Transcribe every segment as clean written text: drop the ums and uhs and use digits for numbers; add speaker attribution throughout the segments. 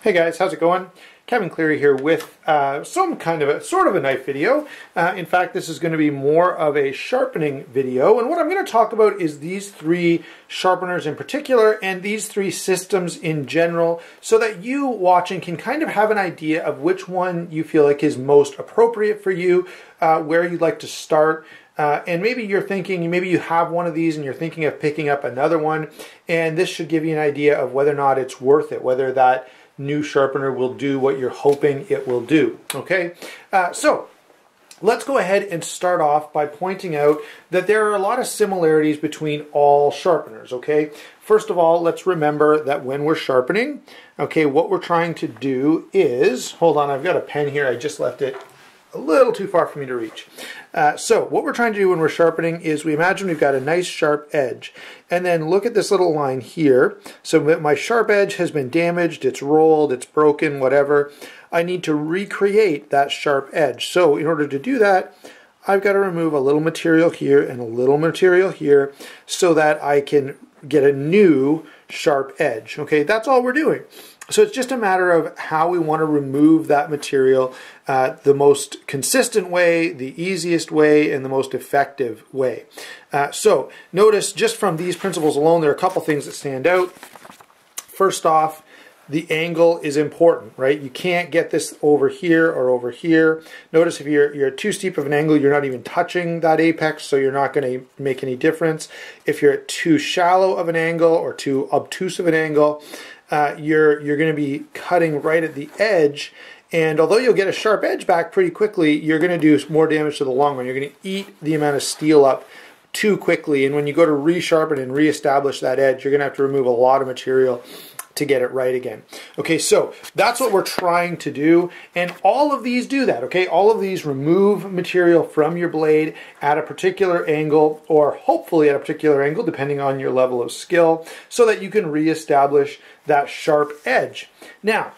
Speaker 1: Hey guys, how's it going? Kevin Cleary here with sort of a knife video. In fact, this is going to be more of a sharpening video, and what I'm going to talk about is these three sharpeners in particular and these three systems in general, so that you watching can kind of have an idea of which one you feel like is most appropriate for you, where you'd like to start. And maybe you're thinking, maybe you have one of these and you're thinking of picking up another one, and this should give you an idea of whether or not it's worth it, whether that new sharpener will do what you're hoping it will do. Okay, so let's go ahead and start off by pointing out that there are a lot of similarities between all sharpeners. Okay, first of all, let's remember that when we're sharpening, okay, what we're trying to do is, hold on, I've got a pen here, I just left it a little too far for me to reach. So what we're trying to do when we're sharpening is we imagine we've got a nice sharp edge, and then look at this little line here. So my sharp edge has been damaged, it's rolled, it's broken, whatever. I need to recreate that sharp edge. So in order to do that, I've got to remove a little material here and a little material here so that I can get a new sharp edge. Okay, that's all we're doing. So it's just a matter of how we want to remove that material the most consistent way, the easiest way, and the most effective way. So notice just from these principles alone, there are a couple things that stand out. First off, the angle is important, right? You can't get this over here or over here. Notice if you're too steep of an angle, you're not even touching that apex, so you're not going to make any difference. If you're at too shallow of an angle or too obtuse of an angle, you're going to be cutting right at the edge, and although you'll get a sharp edge back pretty quickly, you're going to do more damage to the long run. You're going to eat the amount of steel up too quickly, and when you go to resharpen and reestablish that edge, you're going to have to remove a lot of material to get it right again. Okay, so that's what we're trying to do, and all of these do that, okay? All of these remove material from your blade at a particular angle, or hopefully at a particular angle, depending on your level of skill, so that you can reestablish that sharp edge. Now,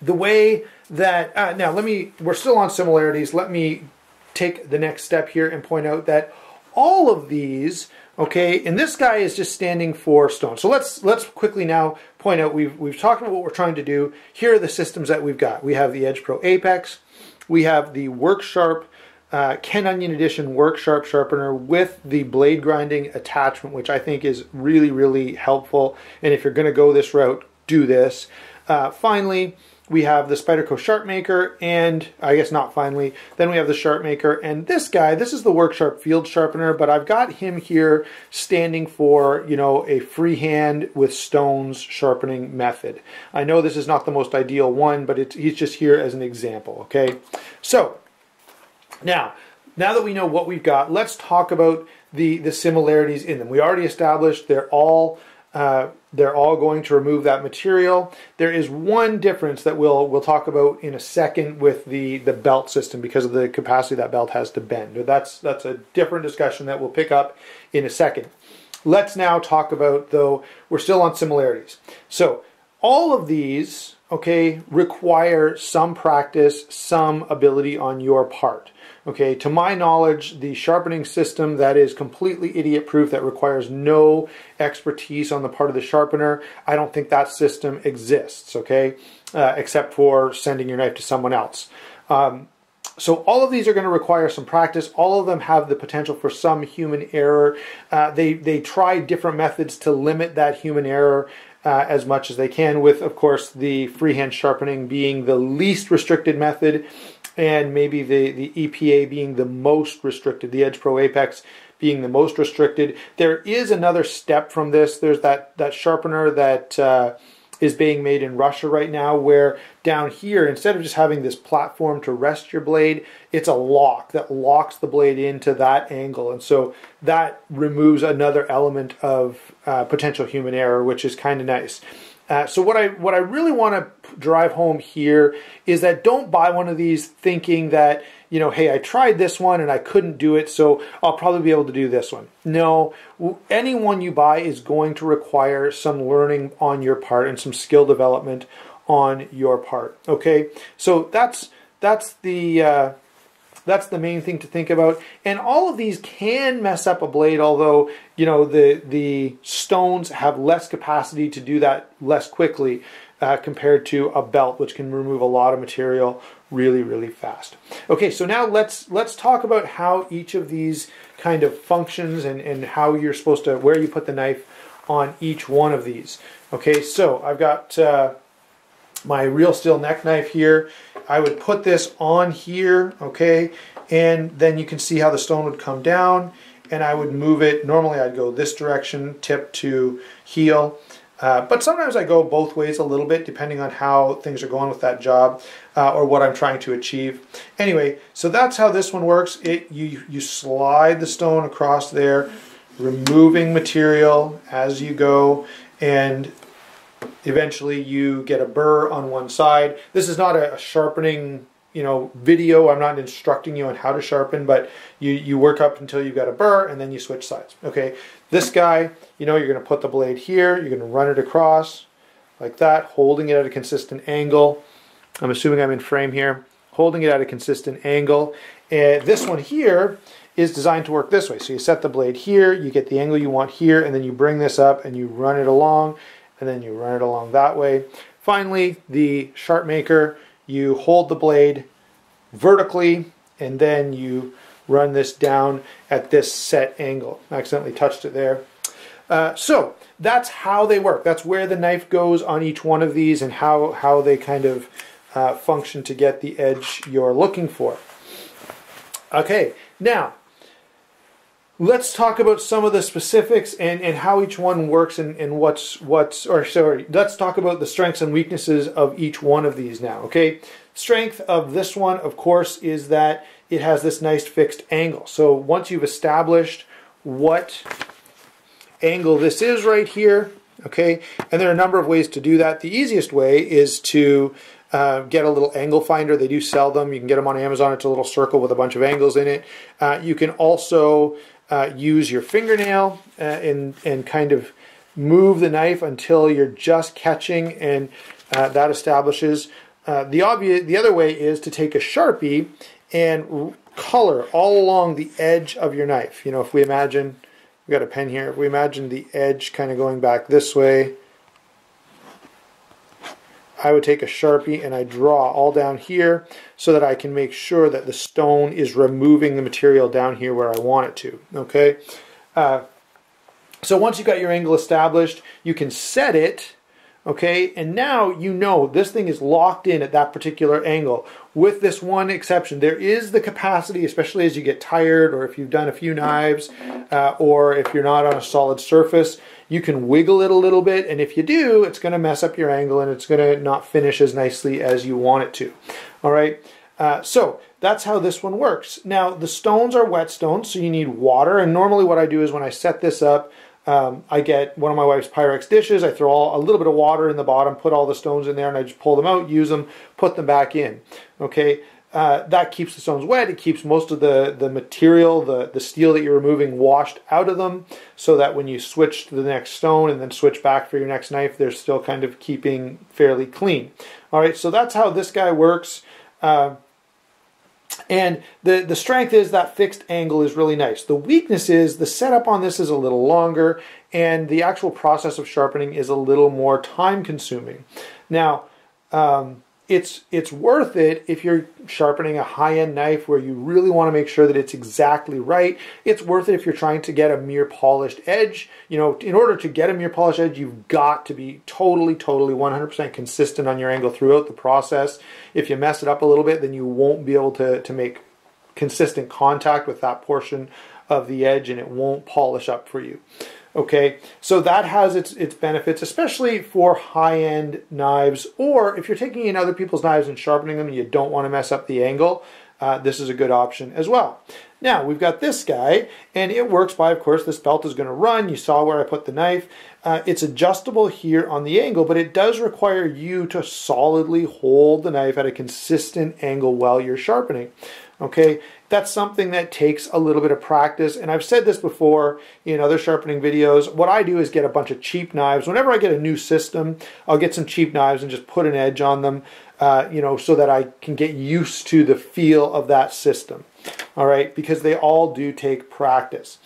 Speaker 1: the way that, we're still on similarities. Let me take the next step here and point out that all of these, okay, and this guy is just standing for stone. So let's quickly now point out, we've talked about what we're trying to do. Here are the systems that we've got. We have the Edge Pro Apex, we have the Work Sharp Ken Onion Edition Work Sharp Sharpener with the blade grinding attachment, which I think is really, really helpful. And if you're going to go this route, do this. Finally, we have the Spyderco Sharp Maker, and I guess not finally, then we have the Sharp Maker, and this guy, this is the Work Sharp Field Sharpener, but I've got him here standing for, you know, a freehand with stones sharpening method. I know this is not the most ideal one, but he's just here as an example, okay? So, now that we know what we've got, let's talk about the similarities in them. We already established they're all going to remove that material. There is one difference that we'll talk about in a second with the belt system because of the capacity that belt has to bend. That's a different discussion that we'll pick up in a second. Let's now talk about, though, we're still on similarities. So all of these, okay, require some practice, some ability on your part. Okay, to my knowledge, the sharpening system that is completely idiot-proof, that requires no expertise on the part of the sharpener, I don't think that system exists, okay, except for sending your knife to someone else. So all of these are going to require some practice. All of them have the potential for some human error. They try different methods to limit that human error as much as they can, with, of course, the freehand sharpening being the least restricted method, and maybe the EPA being the most restricted, the Edge Pro Apex being the most restricted. There is another step from this. There's that sharpener that is being made in Russia right now, where down here, instead of just having this platform to rest your blade, it's a lock that locks the blade into that angle. And so that removes another element of potential human error, which is kind of nice. So what I really want to drive home here is that don't buy one of these thinking that, you know, hey, I tried this one and I couldn't do it, so I'll probably be able to do this one. No, any one you buy is going to require some learning on your part and some skill development on your part. Okay, so that's the That's the main thing to think about. And all of these can mess up a blade, although, you know, the stones have less capacity to do that less quickly. compared to a belt, which can remove a lot of material really, really fast. Okay, so now let's talk about how each of these kind of functions and how you're supposed to, where you put the knife on each one of these. Okay, so I've got my real steel neck knife here. I would put this on here, okay, and then you can see how the stone would come down, and I would move it. Normally I'd go this direction, tip to heel, but sometimes I go both ways a little bit depending on how things are going with that job or what I'm trying to achieve. Anyway, so that's how this one works. You slide the stone across there, removing material as you go, and eventually you get a burr on one side. This is not a sharpening, you know, video. I'm not instructing you on how to sharpen, but you work up until you've got a burr and then you switch sides. Okay, this guy, you know, you're going to put the blade here, you're going to run it across like that, holding it at a consistent angle. I'm assuming I'm in frame here, holding it at a consistent angle. And this one here is designed to work this way. So you set the blade here, you get the angle you want here, and then you bring this up and you run it along, and then you run it along that way. Finally, the sharp maker, you hold the blade vertically, and then you run this down at this set angle. I accidentally touched it there. So that's how they work. That's where the knife goes on each one of these and how they kind of function to get the edge you're looking for. Okay, now let's talk about some of the specifics and how each one works and let's talk about the strengths and weaknesses of each one of these now, okay? Strength of this one, of course, is that it has this nice fixed angle. So once you've established what angle this is right here, okay, and there are a number of ways to do that. The easiest way is to get a little angle finder. They do sell them. You can get them on Amazon. It's a little circle with a bunch of angles in it. You can also use your fingernail and kind of move the knife until you're just catching, and that establishes. The other way is to take a Sharpie and color all along the edge of your knife. You know, if we imagine, we've got a pen here, if we imagine the edge kind of going back this way, I would take a Sharpie and I draw all down here so that I can make sure that the stone is removing the material down here where I want it to, okay? So once you've got your angle established, you can set it, okay? And now you know this thing is locked in at that particular angle. With this one exception, there is the capacity, especially as you get tired or if you've done a few knives or if you're not on a solid surface, you can wiggle it a little bit, and if you do, it's going to mess up your angle and it's going to not finish as nicely as you want it to. All right, so that's how this one works. Now, the stones are wet stones, so you need water, and normally what I do is when I set this up, I get one of my wife's Pyrex dishes, I throw a little bit of water in the bottom, put all the stones in there, and I just pull them out, use them, put them back in. Okay, that keeps the stones wet. It keeps most of the material, the steel that you're removing, washed out of them, so that when you switch to the next stone and then switch back for your next knife, they're still kind of keeping fairly clean. All right, so that's how this guy works. And the strength is that fixed angle is really nice. The weakness is the setup on this is a little longer, and the actual process of sharpening is a little more time consuming. Now, it's worth it if you're sharpening a high-end knife where you really want to make sure that it's exactly right. It's worth it if you're trying to get a mere polished edge. You know, in order to get a mere polished edge, you've got to be totally 100% consistent on your angle throughout the process. If you mess it up a little bit, then you won't be able to make consistent contact with that portion of the edge, and it won't polish up for you. Okay, so that has its benefits, especially for high-end knives, or if you're taking in other people's knives and sharpening them and you don't want to mess up the angle, this is a good option as well. Now, we've got this guy, and it works by, of course, this belt is going to run. You saw where I put the knife. It's adjustable here on the angle, but it does require you to solidly hold the knife at a consistent angle while you're sharpening. Okay, that's something that takes a little bit of practice, and I've said this before in other sharpening videos. What I do is get a bunch of cheap knives. Whenever I get a new system, I'll get some cheap knives and just put an edge on them, you know, so that I can get used to the feel of that system. All right, because they all do take practice.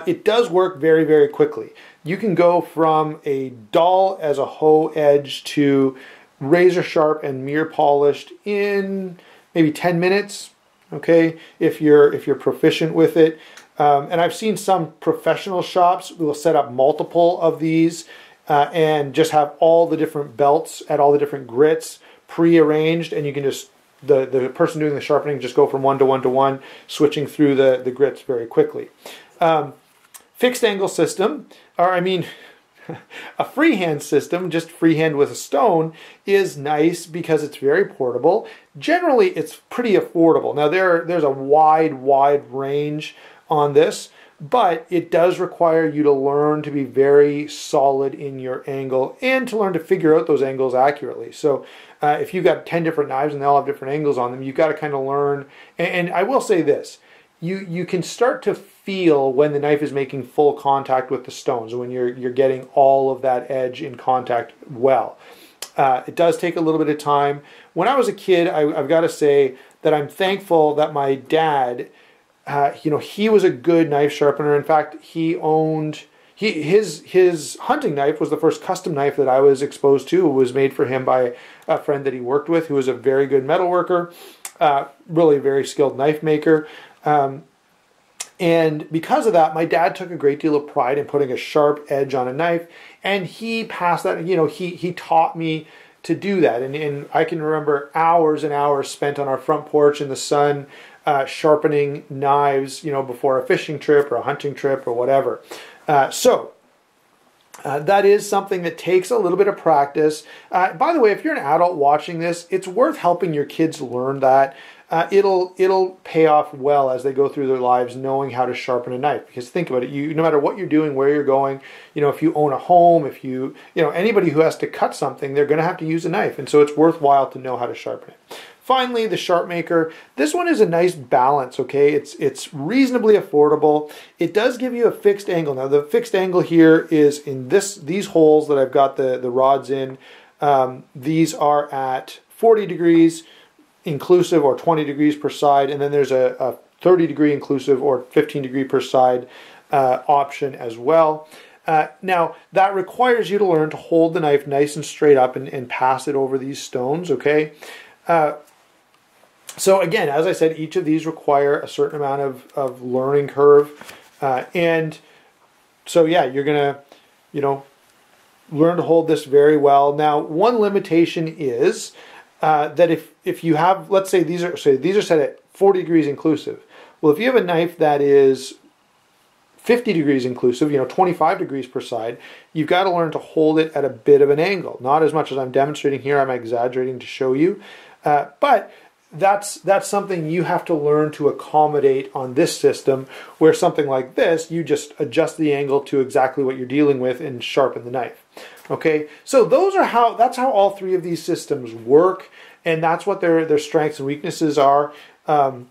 Speaker 1: it does work very, very quickly. You can go from a dull as a hoe edge to razor sharp and mirror polished in maybe 10 minutes, okay, if you're proficient with it. And I've seen some professional shops who will set up multiple of these and just have all the different belts at all the different grits pre-arranged, and you can just, the person doing the sharpening, just go from one to one to one, switching through the grits very quickly. Fixed angle system, or I mean, a freehand system, just freehand with a stone, is nice because it's very portable. Generally, it's pretty affordable. Now, there's a wide range on this, but it does require you to learn to be very solid in your angle and to learn to figure out those angles accurately. So if you've got 10 different knives and they all have different angles on them, you've got to kind of learn. And I will say this, you can start to feel when the knife is making full contact with the stones, when you're getting all of that edge in contact well. It does take a little bit of time. When I was a kid, I've got to say that I'm thankful that my dad, he was a good knife sharpener. In fact, he owned, his hunting knife was the first custom knife that I was exposed to. It was made for him by a friend that he worked with who was a very good metal worker, really very skilled knife maker. And because of that, my dad took a great deal of pride in putting a sharp edge on a knife, and he passed that, he taught me to do that. And I can remember hours and hours spent on our front porch in the sun, sharpening knives, before a fishing trip or a hunting trip or whatever. So that is something that takes a little bit of practice. By the way, if you're an adult watching this, it's worth helping your kids learn that. It'll pay off well as they go through their lives knowing how to sharpen a knife. Because think about it, no matter what you're doing, where you're going, if you own a home, if anybody who has to cut something, they're going to have to use a knife. And so it's worthwhile to know how to sharpen it. Finally, the Sharp Maker. This one is a nice balance, okay? It's reasonably affordable. It does give you a fixed angle. Now, the fixed angle here is in these holes that I've got the rods in. These are at 40 degrees inclusive or 20 degrees per side, and then there's a 30 degree inclusive or 15 degree per side option as well. Now, that requires you to learn to hold the knife nice and straight up and pass it over these stones, okay? So again, as I said, each of these require a certain amount of learning curve. And so yeah, you're going to, learn to hold this very well. Now, one limitation is that if you have, let's say these are set at 40 degrees inclusive. Well, if you have a knife that is 50 degrees inclusive, 25 degrees per side, you've got to learn to hold it at a bit of an angle. Not as much as I'm demonstrating here, I'm exaggerating to show you. But that's something you have to learn to accommodate on this system, where something like this, you just adjust the angle to exactly what you're dealing with and sharpen the knife. Okay, so that's how all three of these systems work, and that's what their strengths and weaknesses are. All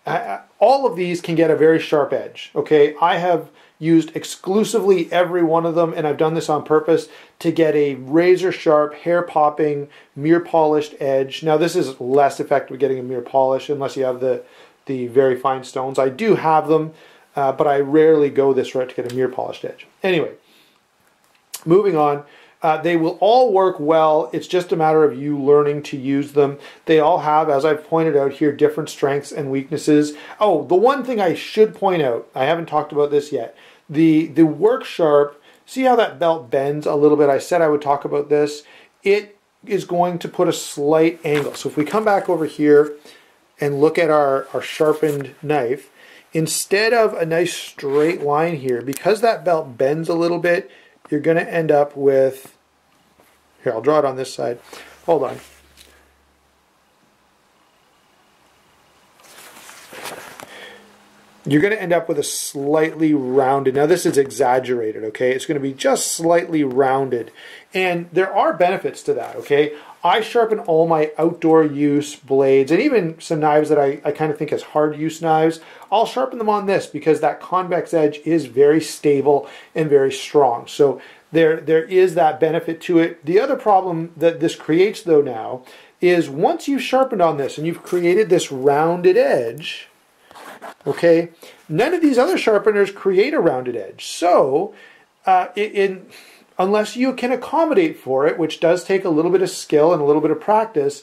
Speaker 1: of these can get a very sharp edge. Okay, I have used exclusively every one of them, and I've done this on purpose to get a razor sharp, hair popping, mirror polished edge. Now, this is less effective at getting a mirror polish unless you have the very fine stones. I do have them, but I rarely go this route to get a mirror polished edge. Anyway, moving on. They will all work well. It's just a matter of you learning to use them. They all have, as I've pointed out here, different strengths and weaknesses. Oh, the one thing I should point out, I haven't talked about this yet. The work sharp, see how that belt bends a little bit? I said I would talk about this. It is going to put a slight angle. So if we come back over here and look at our sharpened knife, instead of a nice straight line here, because that belt bends a little bit, you're going to end up with, here, I'll draw it on this side. Hold on. You're going to end up with a slightly rounded, now this is exaggerated, okay? It's going to be just slightly rounded. And there are benefits to that, okay? I sharpen all my outdoor use blades, and even some knives that I kind of think as hard use knives. I'll sharpen them on this because that convex edge is very stable and very strong. So there is that benefit to it. The other problem that this creates though now is once you've sharpened on this and you've created this rounded edge, Okay, none of these other sharpeners create a rounded edge. So, unless you can accommodate for it, which does take a little bit of skill and a little bit of practice,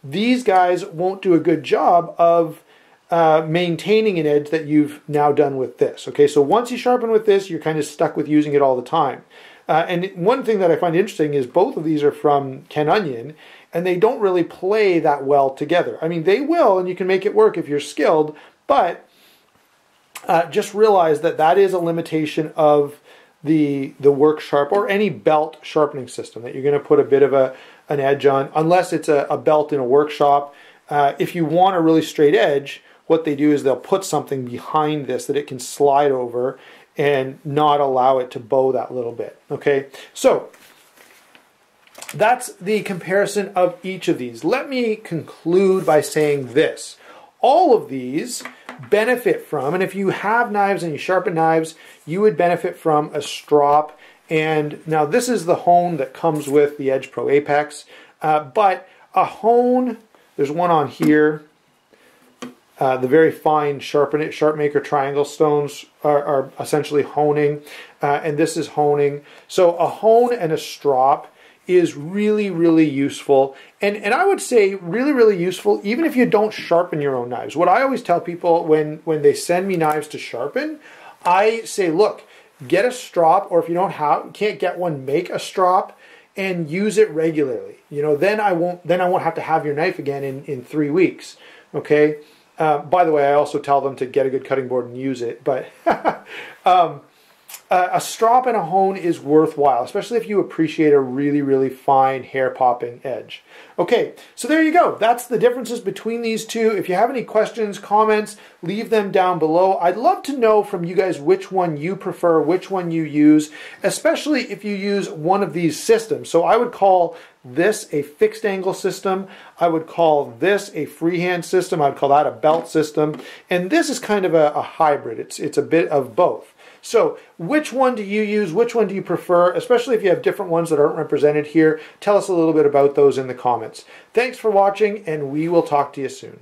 Speaker 1: these guys won't do a good job of maintaining an edge that you've now done with this. Okay, so once you sharpen with this, you're kind of stuck with using it all the time. And one thing that I find interesting is both of these are from Ken Onion, and they don't really play that well together. I mean, they will, and you can make it work if you're skilled, but just realize that that is a limitation of the work sharp or any belt sharpening system, that you're going to put a bit of an edge on, unless it's a belt in a workshop. If you want a really straight edge, what they do is they'll put something behind this that it can slide over and not allow it to bow that little bit. Okay, so that's the comparison of each of these. Let me conclude by saying this. All of these benefit from, and if you have knives and you sharpen knives, you would benefit from a strop. And now this is the hone that comes with the Edge Pro Apex, but a hone, there's one on here, the very fine Sharpmaker triangle stones are essentially honing, and this is honing. So a hone and a strop is really, really useful. And I would say really, really useful even if you don't sharpen your own knives. What I always tell people when they send me knives to sharpen, I say, look, get a strop, or if you can't get one, make a strop and use it regularly. You know, then I won't have to have your knife again in 3 weeks. Okay. By the way, I also tell them to get a good cutting board and use it, but a strop and a hone is worthwhile, especially if you appreciate a really, really fine hair-popping edge. Okay, so there you go. That's the differences between these two. If you have any questions, comments, leave them down below. I'd love to know from you guys which one you prefer, which one you use, especially if you use one of these systems. So I would call this a fixed angle system. I would call this a freehand system. I would call that a belt system. And this is kind of a hybrid. It's a bit of both. So which one do you use? Which one do you prefer? Especially if you have different ones that aren't represented here. Tell us a little bit about those in the comments. Thanks for watching, and we will talk to you soon.